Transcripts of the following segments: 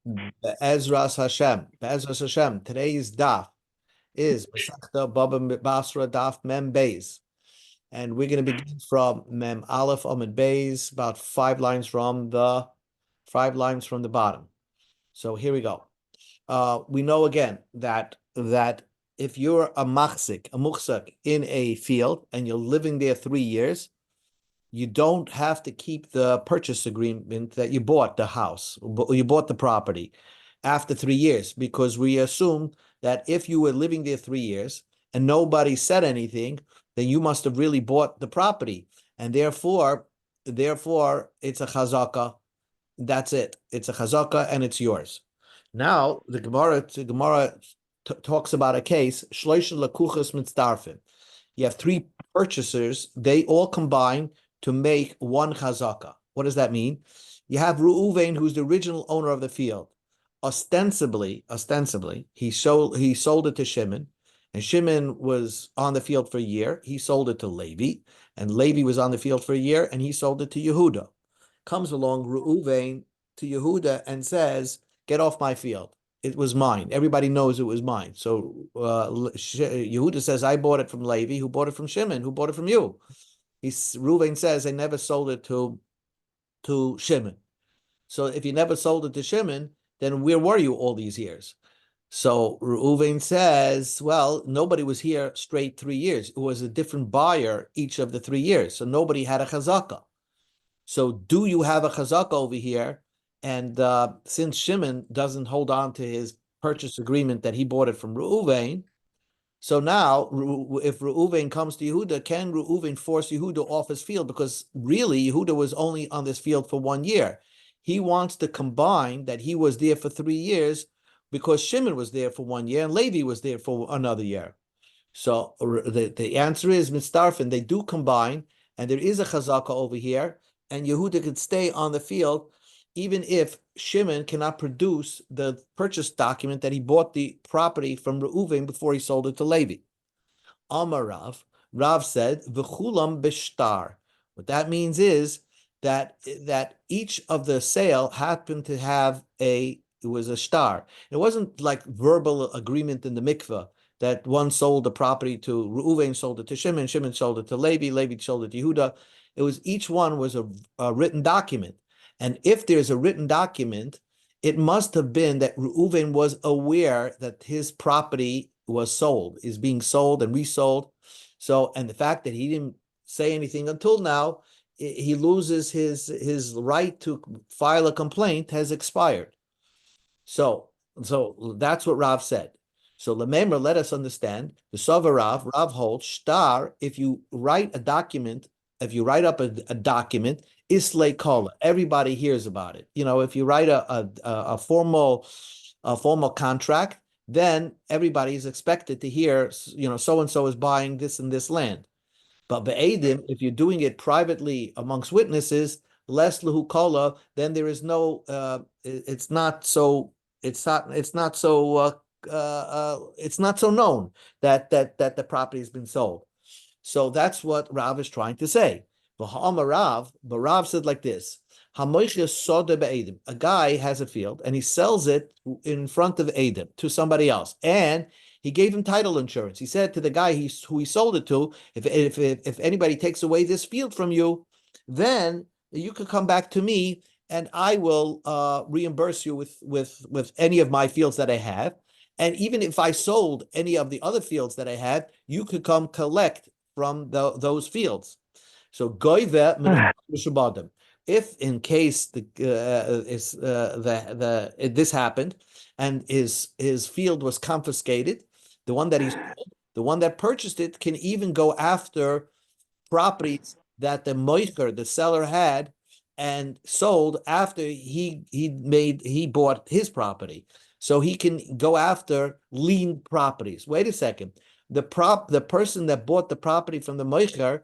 Be'ezras Hashem. Be'ezras Hashem. Today's daf is Masechta Bava Basra Daf Mem Beis. And we're going to begin from Mem Aleph Amid Beis, about five lines from the bottom. So here we go. We know again that if you're a muhsak in a field and you're living there 3 years, you don't have to keep the purchase agreement that you bought the house, or you bought the property after 3 years, because we assume that if you were living there 3 years and nobody said anything, then you must have really bought the property. And therefore it's a chazaka. That's it. It's a chazaka and it's yours. Now, the Gemara talks about a case, shloisha lakuchas mitzdarfin. You have three purchasers, they all combine to make one chazaka. What does that mean? You have Reuven, who's the original owner of the field. Ostensibly, he sold it to Shimon, and Shimon was on the field for a year. He sold it to Levi, and Levi was on the field for a year, and he sold it to Yehuda. Comes along Reuven to Yehuda and says, "Get off my field. It was mine. Everybody knows it was mine." So Yehuda says, "I bought it from Levi. Who bought it from Shimon? Who bought it from you?" Reuven says, "I never sold it to Shimon." So if you never sold it to Shimon, then where were you all these years? So Reuven says, "Well, nobody was here straight 3 years. It was a different buyer each of the 3 years. So nobody had a chazaka. So do you have a chazaka over here?" And since Shimon doesn't hold on to his purchase agreement that he bought it from Reuven, so now if Reuven comes to Yehuda, can Reuven force Yehuda off his field? Because really Yehuda was only on this field for 1 year. He wants to combine that he was there for 3 years because Shimon was there for 1 year and Levi was there for another year. So the answer is mitzdarfin. They do combine, and there is a chazaka over here, and Yehuda could stay on the field even if Shimon cannot produce the purchase document that he bought the property from Reuven before he sold it to Levi. Amar Rav said, "V'chulam b'shtar." What that means is that each of the sale happened to have it was a shtar. It wasn't like verbal agreement in the mikveh that one sold the property to Reuven, sold it to Shimon, Shimon sold it to Levi, Levi sold it to Yehuda. It was each one was a written document. And if there's a written document, it must have been that Reuven was aware that his property was sold, is being sold and resold. So, and the fact that he didn't say anything until now, he loses his right to file a complaint has expired. So that's what Rav said. So Lememra, let us understand. The Sova Rav holds shtar. If you write a document, if you write up a document, Islay Kala, everybody hears about it. You know, if you write a formal contract, then everybody is expected to hear, you know, so and so is buying this and this land. But be'edim, if you're doing it privately amongst witnesses, less lehu kala, then there is no. It's not so known that the property has been sold. So that's what Rav is trying to say. But Rav said like this: a guy has a field and he sells it in front of Adam to somebody else, and he gave him title insurance. He said to the guy who he sold it to, if anybody takes away this field from you, then you could come back to me and I will reimburse you with any of my fields that I have. And even if I sold any of the other fields that I had, you could come collect from those fields. So goive mishabadim. If in case this happened and his field was confiscated, the one that purchased it can even go after properties that the moicher, the seller, had and sold after he bought his property. So he can go after lien properties. Wait a second. The person that bought the property from the moicher,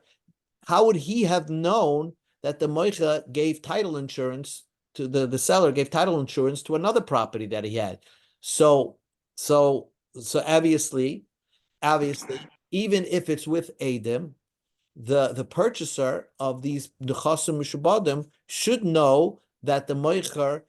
how would he have known that the moicher gave title insurance to the seller gave title insurance to another property that he had? So obviously, even if it's with Adam, the purchaser of these nechasim mishubadim should know that the moicher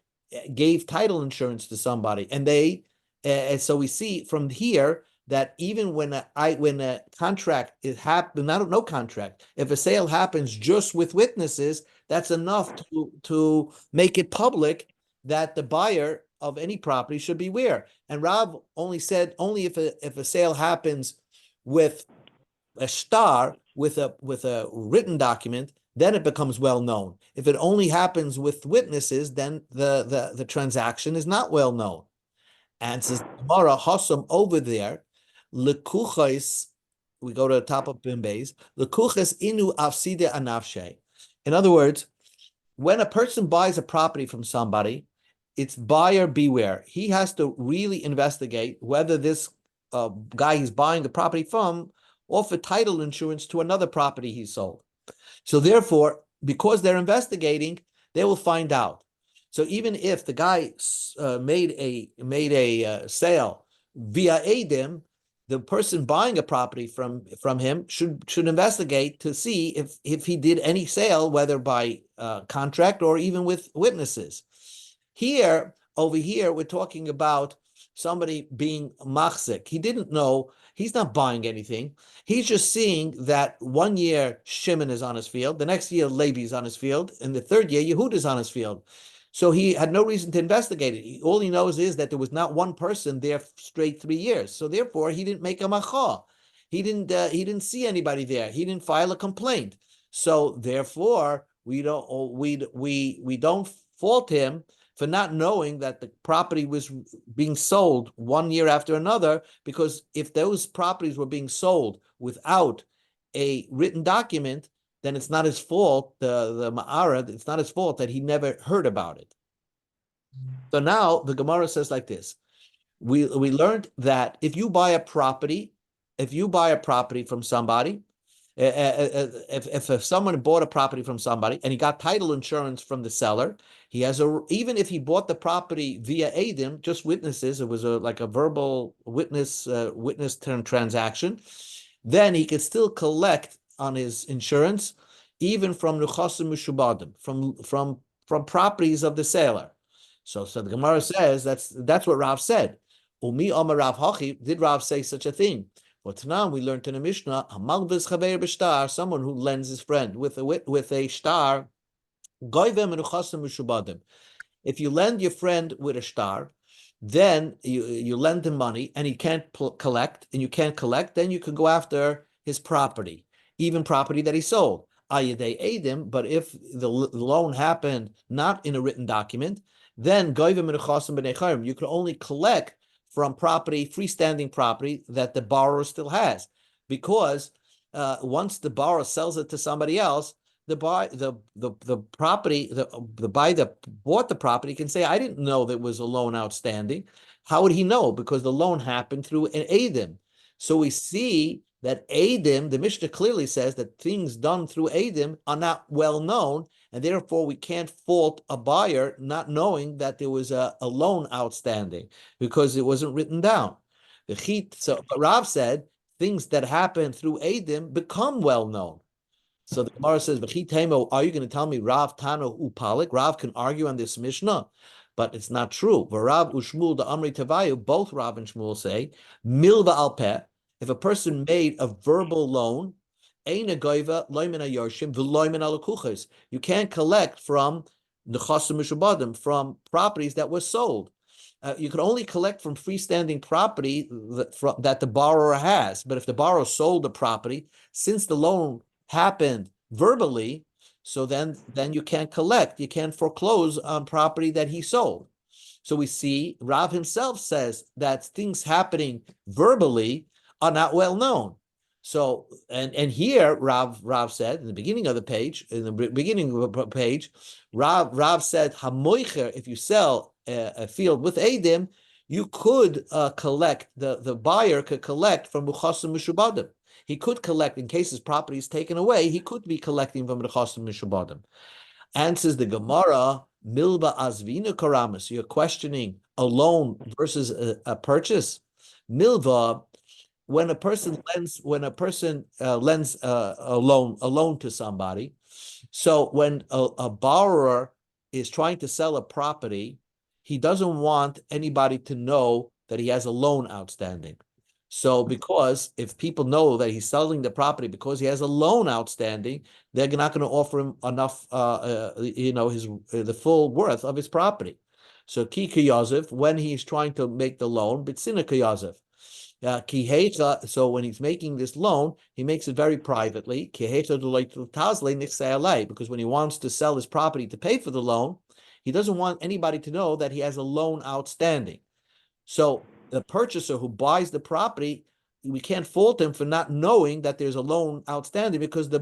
gave title insurance to somebody, and so we see from here that even when a contract is happen, not no contract, if a sale happens just with witnesses, that's enough to make it public that the buyer of any property should beware. And Rav only said only if a sale happens with a star with a written document, then it becomes well known. If it only happens with witnesses, then the transaction is not well known. And says Gemara Hossam over there, lekuchos. We go to the top of Bimbeis. Lekuchos inu afside anafshe. In other words, when a person buys a property from somebody, it's buyer beware. He has to really investigate whether this guy he's buying the property from offered title insurance to another property he sold. So therefore, because they're investigating, they will find out. So even if the guy made a sale via Adim, the person buying a property from him should investigate to see if he did any sale, whether by contract or even with witnesses. Over here, we're talking about somebody being machzik. He didn't know, he's not buying anything. He's just seeing that 1 year Shimon is on his field, the next year Levi is on his field, and the third year Yehuda is on his field. So he had no reason to investigate it. All he knows is that there was not one person there straight 3 years. So therefore, he didn't make a macha. He didn't see anybody there. He didn't file a complaint. So therefore, we don't fault him for not knowing that the property was being sold 1 year after another, because if those properties were being sold without a written document, then it's not his fault, the Ma'ara, it's not his fault that he never heard about it. So now the Gemara says like this. We learned that if you buy a property from somebody, if someone bought a property from somebody and he got title insurance from the seller, he has even if he bought the property via Adim, just witnesses, it was like a verbal witness transaction, then he could still collect on his insurance, even from Nuchasim Mishubadim, from properties of the seller. So the Gemara says that's what Rav said. Umi Amar Rav Hachi, did Rav say such a thing? But now we learned in the Mishnah, Hamalvis Chaver b'shtar, someone who lends his friend with a star, Goyvem Nuchasim Mishubadim. If you lend your friend with a star, then you lend him money and he can't collect, and you can't collect, then you can go after his property, even property that he sold. Ayadei Edim, but if the loan happened not in a written document, then you can only collect from property, freestanding property that the borrower still has, because once the borrower sells it to somebody else, the buyer that bought the property can say, "I didn't know there was a loan outstanding." How would he know? Because the loan happened through an Edim. So we see that Edim, the Mishnah clearly says that things done through Edim are not well known, and therefore we can't fault a buyer not knowing that there was a loan outstanding because it wasn't written down. So Rav said things that happen through Edim become well known. So the Gemara says, are you going to tell me Rav Tano Upalik? Rav can argue on this Mishnah, but it's not true. Rav Ushmul the Amri Tavayu, both Rav and Shmuel say, Milva al Peh, if a person made a verbal loan, you can't collect from Nechasim Mishubadim, from properties that were sold. You can only collect from freestanding property that the borrower has. But if the borrower sold the property, since the loan happened verbally, so then you can't collect. You can't foreclose on property that he sold. So we see Rav himself says that things happening verbally are not well known. So and here Rav said in the beginning of the page, Rav said Hamoicher, if you sell a field with Edim, you could collect, the buyer could collect from Muchasim Mishubadim. He could collect in case his property is taken away. He could be collecting from Nechasim Mishubadim. Answers the Gemara, Milba Azvina Karamas. You're questioning a loan versus a purchase. Milva, when a person lends a loan to somebody. So when a borrower is trying to sell a property, he doesn't want anybody to know that he has a loan outstanding. So because if people know that he's selling the property because he has a loan outstanding, they're not going to offer him enough, his the full worth of his property. So ki Yosef, when he's trying to make the loan, bitzina Yosef. So when he's making this loan, he makes it very privately. Because when he wants to sell his property to pay for the loan, he doesn't want anybody to know that he has a loan outstanding. So the purchaser who buys the property, we can't fault him for not knowing that there's a loan outstanding, because the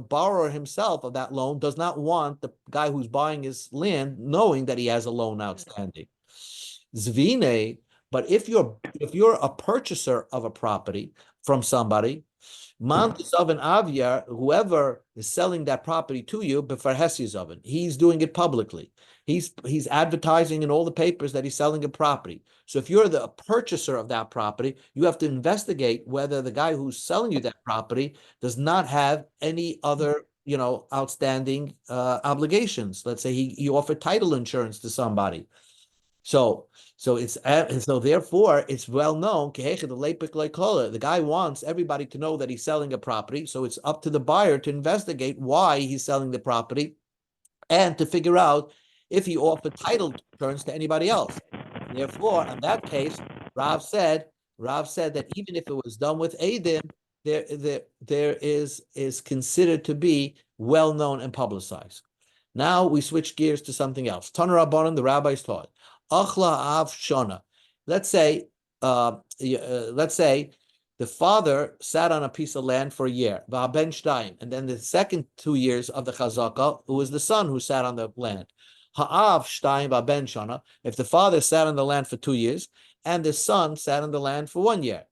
borrower himself of that loan does not want the guy who's buying his land knowing that he has a loan outstanding. Zvine, but if you're a purchaser of a property from somebody, whoever is selling that property to you, he's doing it publicly. He's advertising in all the papers that he's selling a property. So if you're the purchaser of that property, you have to investigate whether the guy who's selling you that property does not have any other outstanding obligations. Let's say he offered title insurance to somebody. So therefore it's well known. The guy wants everybody to know that he's selling a property. So it's up to the buyer to investigate why he's selling the property and to figure out if he offered title insurance to anybody else. Therefore, in that case, Rav said that even if it was done with Eidim, there is considered to be well known and publicized. Now we switch gears to something else. Tanur Rabbanan, the rabbis taught. Achla av shona. Let's say the father sat on a piece of land for a year, va'ben shtayim, and then the second 2 years of the chazaka, it was the son who sat on the land. Ha'av shtayim va'ben shona. If the father sat on the land for 2 years and the son sat on the land for 1 year.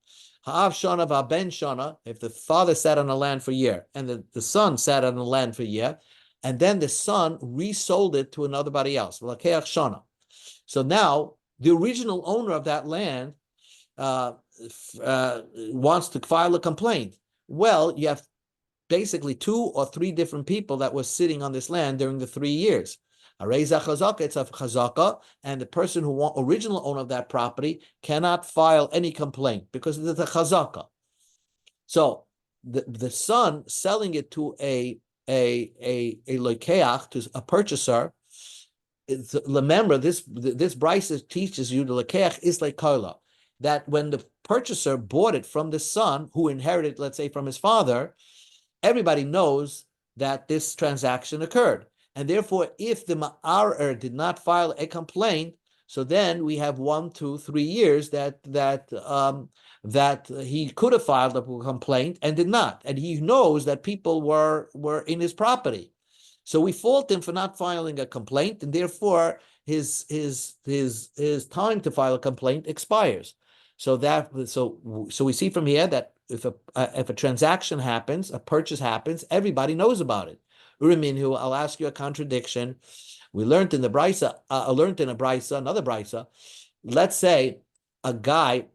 Ha'av shona va'ben shona. If the father sat on the land for a year and the son sat on the land for a year, and then the son resold it to another else. V'lakeach shona. So now the original owner of that land wants to file a complaint. Well, you have basically 2 or 3 different people that were sitting on this land during the 3 years. It's a chazaka, and the person who original owner of that property cannot file any complaint because it's a chazaka. So the son selling it to a lokeach, to a purchaser. Remember, this brisa teaches you the lekeach is like kola, that when the purchaser bought it from the son who inherited, let's say, from his father, everybody knows that this transaction occurred, and therefore, if the ma'arer did not file a complaint, so then we have 1, 2, 3 years that he could have filed a complaint and did not, and he knows that people were in his property. So we fault him for not filing a complaint, and therefore his time to file a complaint expires. So we see from here that if a transaction happens, a purchase happens, everybody knows about it. Uraminhu, I'll ask you a contradiction. We learned in the brisa, another brisa. Let's say a guy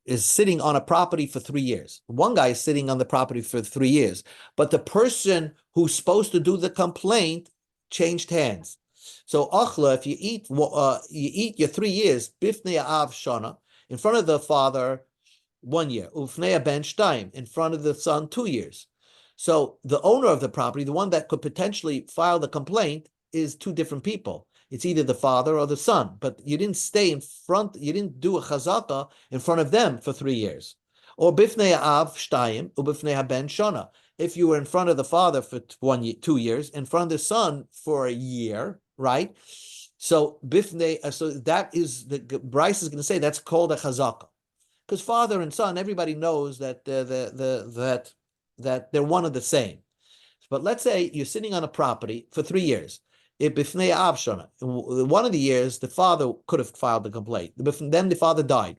is sitting on a property for 3 years. One guy is sitting on the property for 3 years, but the person who's supposed to do the complaint changed hands. So achla, if you eat your 3 years, bifnei av shana, in front of the father 1 year, ufnei ben shtayim, in front of the son 2 years. So the owner of the property, the one that could potentially file the complaint, is 2 different people. It's either the father or the son, but you didn't stay in front, you didn't do a chazaka in front of them for 3 years. Or bifnei av shtayim, or bifnei ben shana. If you were in front of the father for 2 years, in front of the son for a year, right? So bifnei, so that is, the Bryce is going to say that's called a chazaka. Because father and son, everybody knows that that they're one of the same. But let's say you're sitting on a property for 3 years. One of the years, the father could have filed the complaint. Then the father died.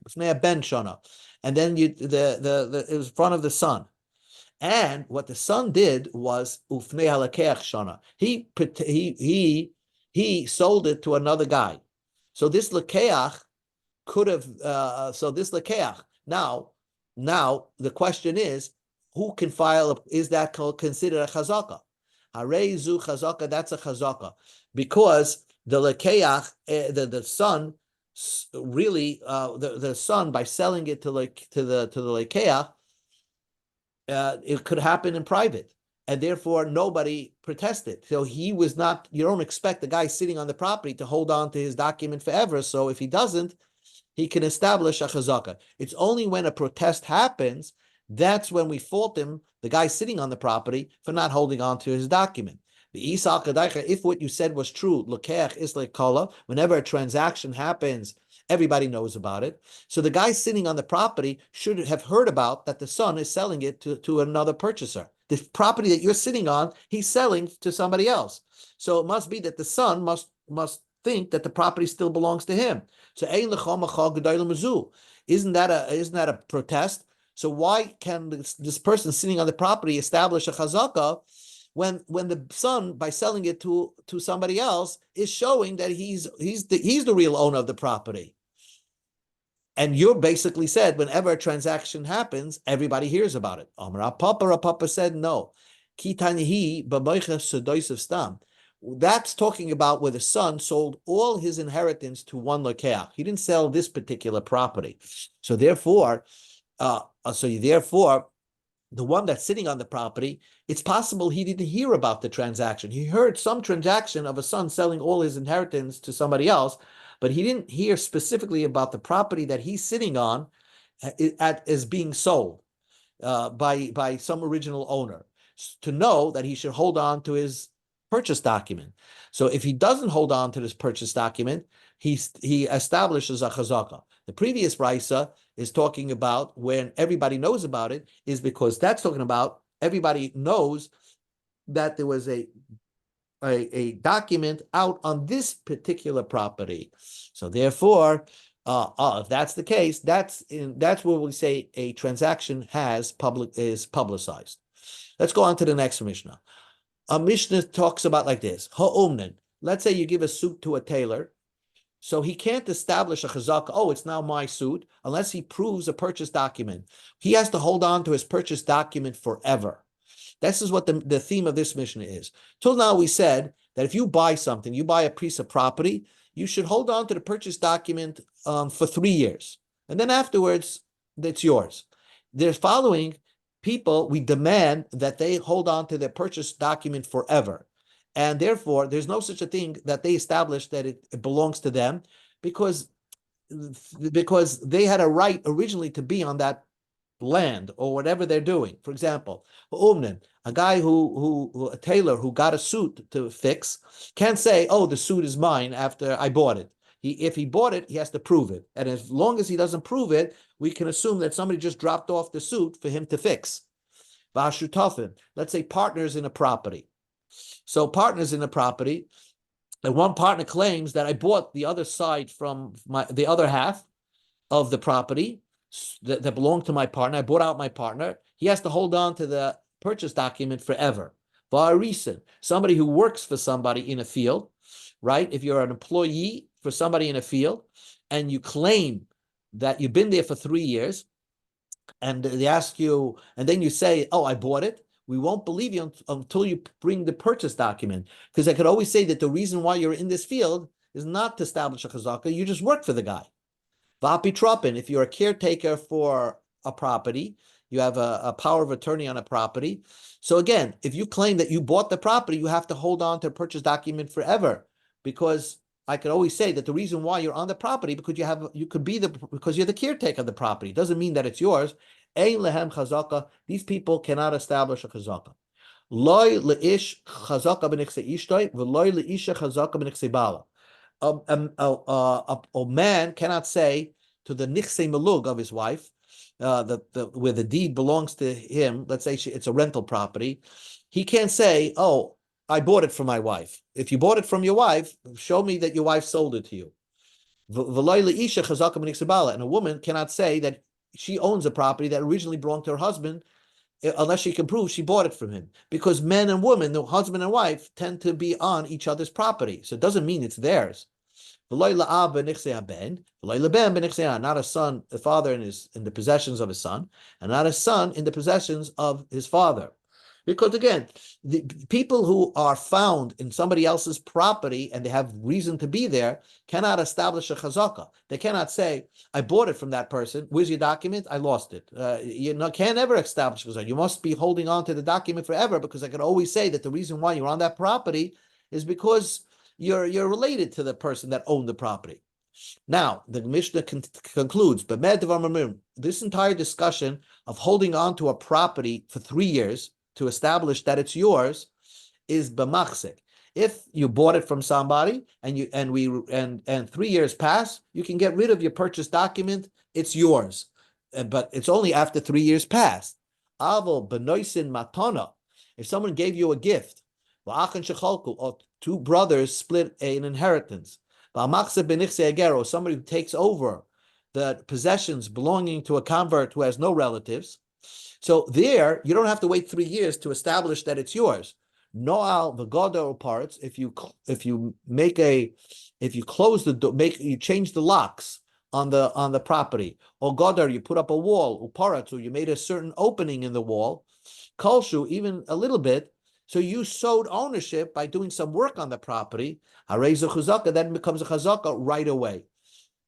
And then it was in front of the son. And what the son did was he sold it to another guy. So this lekeach could have now the question is, who can file? Is that considered a chazaka? Harei zu chazaka, that's a chazaka, because the lekeach, the son, really, the son, by selling it to the lekeach, it could happen in private, and therefore nobody protested. So he was not. You don't expect the guy sitting on the property to hold on to his document forever. So if he doesn't, he can establish a chazaka. It's only when a protest happens that's when we fault him, the guy sitting on the property, for not holding on to his document. If what you said was true, whenever a transaction happens, everybody knows about it. So the guy sitting on the property should have heard about that the son is selling it to another purchaser. The property that you're sitting on, he's selling to somebody else. So it must be that the son must think that the property still belongs to him. So isn't that a protest? So why can this person sitting on the property establish a chazaka when the son, by selling it to somebody else, is showing that he's the real owner of the property? And you basically said whenever a transaction happens, everybody hears about it. Papa said no. That's talking about where the son sold all his inheritance to one lekeach. He didn't sell this particular property. So therefore, the one that's sitting on the property, it's possible he didn't hear about the transaction. He heard some transaction of a son selling all his inheritance to somebody else, but he didn't hear specifically about the property that he's sitting on as being sold by some original owner, to know that he should hold on to his purchase document. So if he doesn't hold on to this purchase document, he establishes a chazaka. The previous brisa is talking about when everybody knows about it, is because that's talking about everybody knows that there was a document out on this particular property. So therefore, if that's the case, that's where we say a transaction is publicized. Let's go on to the next Mishnah. A Mishnah talks about like this: Ha'omnen. Let's say you give a suit to a tailor, so he can't establish a chazaka. Oh, it's now my suit, unless he proves a purchase document. He has to hold on to his purchase document forever. This is what the theme of this Mishnah is. Till now, we said that if you buy something, you buy a piece of property, you should hold on to the purchase document for 3 years, and then afterwards, it's yours. The following people, we demand that they hold on to their purchase document forever. And therefore, there's no such a thing that they establish that it belongs to them, because they had a right originally to be on that land or whatever they're doing. For example, a guy a tailor who got a suit to fix, can't say, "Oh, the suit is mine after I bought it." If he bought it, he has to prove it. And as long as he doesn't prove it, we can assume that somebody just dropped off the suit for him to fix. Let's say partners in a property. So partners in a property, and one partner claims that I bought the other side from the other half of the property that belonged to my partner. I bought out my partner. He has to hold on to the purchase document forever. Somebody who works for somebody in a field, right? If you're an employee for somebody in a field and you claim that you've been there for 3 years, and they ask you, and then you say, "Oh, I bought it," we won't believe you until you bring the purchase document. Because I could always say that the reason why you're in this field is not to establish a chazaka, you just work for the guy. Vapitropin, if you're a caretaker for a property, you have a power of attorney on a property. So again, if you claim that you bought the property, you have to hold on to a purchase document forever, because I could always say that the reason why you're on the property because you're the caretaker of the property. It doesn't mean that it's yours. Ein lehem chazaka. These people cannot establish a chazaka. Loy leish chazaka b'nichse ishtoi, v'loy leisha chazaka b'nichse bala. A man cannot say to the nichse melug of his wife, where the deed belongs to him. Let's say it's a rental property. He can't say, "Oh, I bought it from my wife." If you bought it from your wife, show me that your wife sold it to you. And a woman cannot say that she owns a property that originally belonged to her husband, unless she can prove she bought it from him. Because men and women, the husband and wife, tend to be on each other's property. So it doesn't mean it's theirs. Not a son, a father in the possessions of his son, and not a son in the possessions of his father. Because again, the people who are found in somebody else's property and they have reason to be there cannot establish a chazaka. They cannot say, I bought it from that person. Where's your document? I lost it. Can't ever establish chazaka. You must be holding on to the document forever, because I can always say that the reason why you're on that property is because you're related to the person that owned the property. Now, the Mishnah concludes, this entire discussion of holding on to a property for 3 years to establish that it's yours is b'machzik. If you bought it from somebody and 3 years pass, you can get rid of your purchase document. It's yours, but it's only after 3 years pass. Avol benoisin matana. If someone gave you a gift, or two brothers split an inheritance, somebody who takes over the possessions belonging to a convert who has no relatives. So there, you don't have to wait 3 years to establish that it's yours. Noal v'goda parts. If you close the door, you change the locks on the property, or godar, you put up a wall, uparat, or you made a certain opening in the wall, kolshu, even a little bit. So you sowed ownership by doing some work on the property. Hareza chazaka, then becomes a chazaka right away.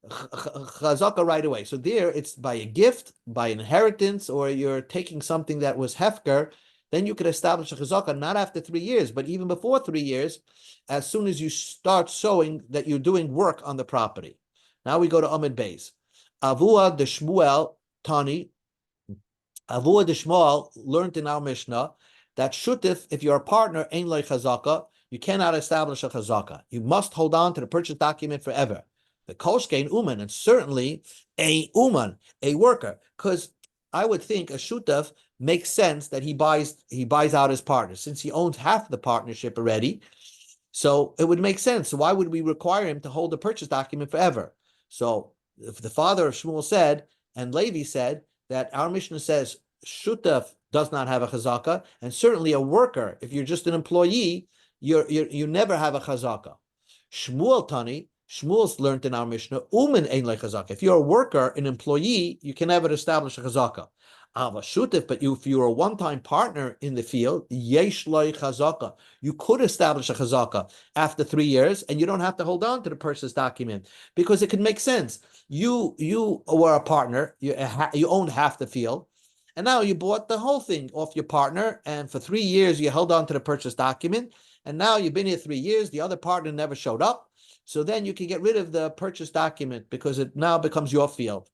Chazaka right away. So there, it's by a gift, by inheritance, or you're taking something that was hefker. Then you could establish a chazaka not after 3 years, but even before 3 years, as soon as you start showing that you're doing work on the property. Now we go to Amid Beis. Avua de Shmuel Tani. Avua de Shmuel learned in our Mishnah that shutif, if you're a partner, ein loy chazaka, you cannot establish a chazaka. You must hold on to the purchase document forever. The koshkein uman, and certainly a uman, a worker, because I would think a shutaf makes sense that he buys out his partner, since he owns half the partnership already. So it would make sense. So why would we require him to hold the purchase document forever? So if the father of Shmuel said, and Levi said, that our Mishnah says shutaf does not have a chazaka, and certainly a worker, if you're just an employee, you never have a chazaka. Shmuel Tani, Shmuel's learned in our Mishnah, umen ein le chazaka. If you're a worker, an employee, you can never establish a chazaka. Ava shutif, but if you're a one-time partner in the field, yesh loy chazaka. You could establish a chazaka after 3 years, and you don't have to hold on to the purchase document, because it could make sense. You were a partner, you owned half the field, and now you bought the whole thing off your partner, and for 3 years you held on to the purchase document, and now you've been here 3 years, the other partner never showed up, so then you can get rid of the purchase document because it now becomes your field.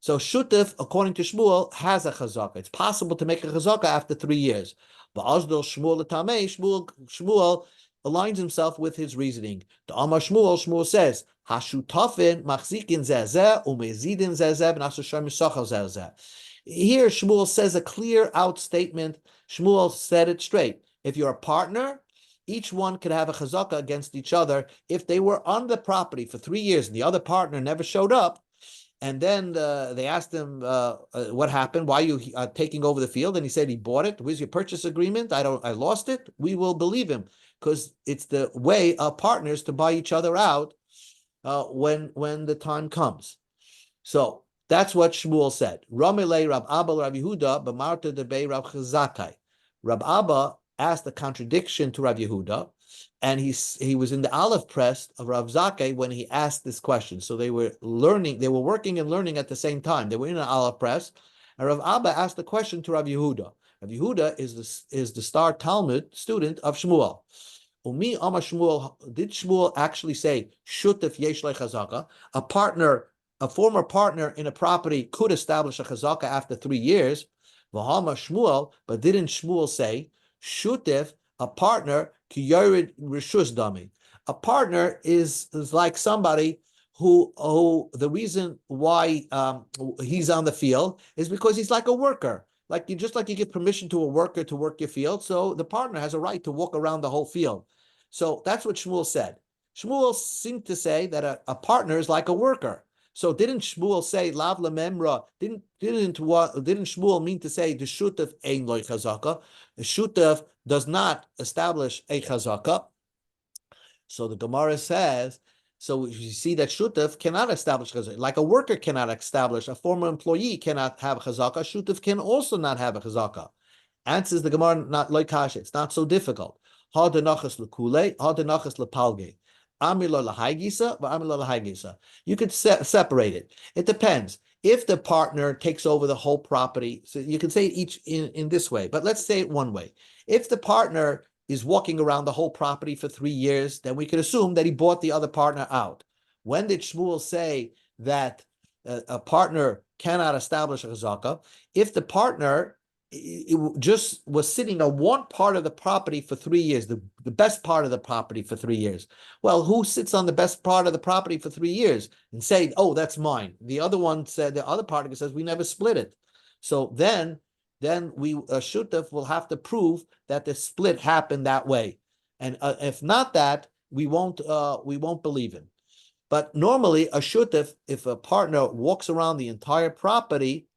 So Shutif, according to Shmuel, has a chazaka. It's possible to make a chazaka after 3 years. But Azdol Shmuel Shmuel aligns himself with his reasoning. The Amar Shmuel says, Hashutafin machzikin zezeh umezidin zezeh b'nasashar misachal zezeh. Here Shmuel says a clear out statement. Shmuel said it straight. If you're a partner, each one could have a chazaka against each other. If they were on the property for 3 years and the other partner never showed up, and then they asked him what happened. Why are you taking over the field? And he said he bought it. Where's your purchase agreement? I lost it. We will believe him, because it's the way of partners to buy each other out when the time comes. So that's what Shmuel said. Ramilei Rab Abba Rab Yehuda b'marta debei Rab Chazakai. Rab Abba asked a contradiction to Rab Yehuda, and he was in the olive press of Rav Zakkai when he asked this question. So they were working and learning at the same time. They were in an olive press, and Rav Abba asked the question to Rav Yehuda. Rav Yehuda is the star Talmud student of Shmuel. Umi Amar Shmuel, did Shmuel actually say shutef yesh le chazaka? A former partner in a property could establish a chazaka after 3 years. V'hama Shmuel, but didn't Shmuel say shutef, a partner, ki yored rishus dami? A partner is like somebody who the reason why he's on the field is because he's like a worker. Just like you give permission to a worker to work your field, so the partner has a right to walk around the whole field. So that's what Shmuel said. Shmuel seemed to say that a partner is like a worker. So didn't Shmuel say lav lememra? Didn't Shmuel mean to say the shutaf ein loy chazaka? The shutaf does not establish a chazaka. So the Gemara says, so you see that shutaf cannot establish chazaka. Like a worker cannot establish, a former employee cannot have a chazaka. Shutaf can also not have a chazaka. Answers the Gemara, not like kasha. It's not so difficult. Ha denachas lekule, ha denachas lepalge. Amila lahaigisa, amila lahaigisa. You could separate it. It depends. If the partner takes over the whole property, so you can say each in this way, but let's say it one way. If the partner is walking around the whole property for 3 years, then we could assume that he bought the other partner out. When did Shmuel say that a partner cannot establish a chazaka? If the partner just was sitting on one part of the property for 3 years, the best part of the property for 3 years. Well, who sits on the best part of the property for 3 years and say, oh, that's mine? The other one said, the other partner says, we never split it. So then we shutaf will have to prove that the split happened that way. And if not that, we won't believe him. But normally a shutaf, if a partner walks around the entire property,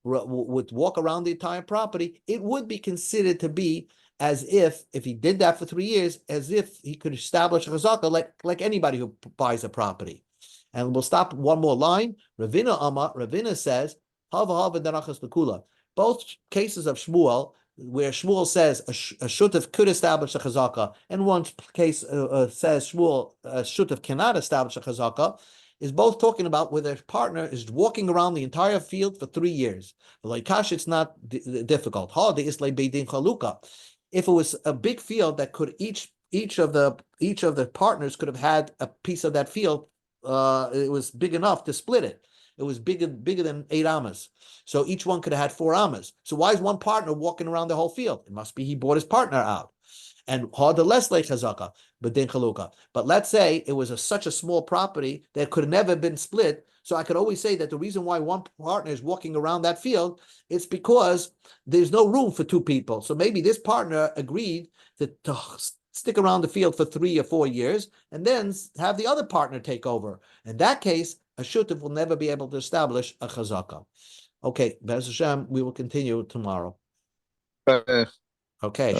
would walk around the entire property, it would be considered to be as if he did that for 3 years, as if he could establish a chazaka like anybody who buys a property. And we'll stop one more line. Ravina says, both cases of Shmuel, where Shmuel says a shutaf could establish a chazaka, and one case says Shmuel a shutaf cannot establish a chazaka, is both talking about where their partner is walking around the entire field for 3 years. Like Kash, it's not difficult. If it was a big field that could each of the partners could have had a piece of that field, it was big enough to split it. It was bigger than 8 amas. So each one could have had 4 amas. So why is one partner walking around the whole field? It must be he bought his partner out. And harder less like chazaka, but din chaluka. But let's say it was such a small property that could have never been split. So I could always say that the reason why one partner is walking around that field, it's because there's no room for 2 people. So maybe this partner agreed to stick around the field for 3 or 4 years and then have the other partner take over. In that case, a shutuf will never be able to establish a chazaka. Okay, Be'ez Hashem, we will continue tomorrow. Okay.